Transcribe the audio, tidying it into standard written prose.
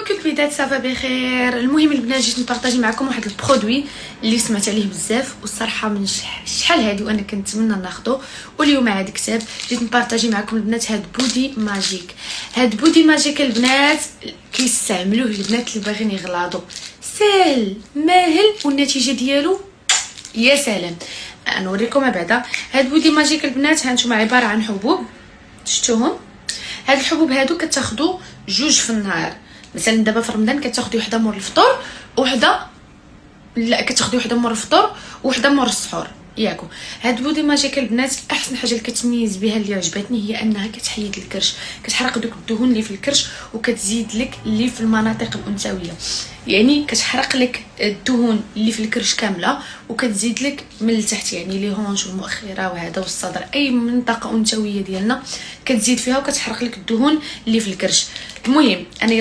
كل بداية صافا بخير. المهم البنات جيت نبارطاجي معكم واحد البرودوي اللي سمعت عليه بزاف والصراحه من شحال هادي وانا كنتمنى ناخذه، واليوم عاد كتاب جيت نبارطاجي معكم البنات هاد بودي ماجيك. هاد بودي ماجيك البنات كيستعملوه البنات اللي باغيين يغلاضوا، سهل ماهل والنتيجه ديالو يا سلام. نوريكم بعدا. هاد بودي ماجيك البنات هانتوما عباره عن حبوب، شفتوهم؟ هاد الحبوب هادو كتاخدو جوج في النهار. مثلا دابا في رمضان كتاخدي وحده مور الفطور وحده لا كتاخدي وحده مور الفطور وحده مور السحور ياكو. هاد بودي ماجيك البنات احسن حاجه اللي كتميز بها اللي عجبتني هي انها كتحيد الكرش، كتحرق دوك الدهون اللي في الكرش وكتزيد لك اللي في المناطق الانثويه، يعني كتحرق لك الدهون اللي في الكرش كامله وكتزيد لك من التحت، يعني لي هونش والمؤخره وهذا والصدر، اي منطقه انثويه ديالنا كتزيد فيها وكتحرق لك الدهون اللي في الكرش. المهم انا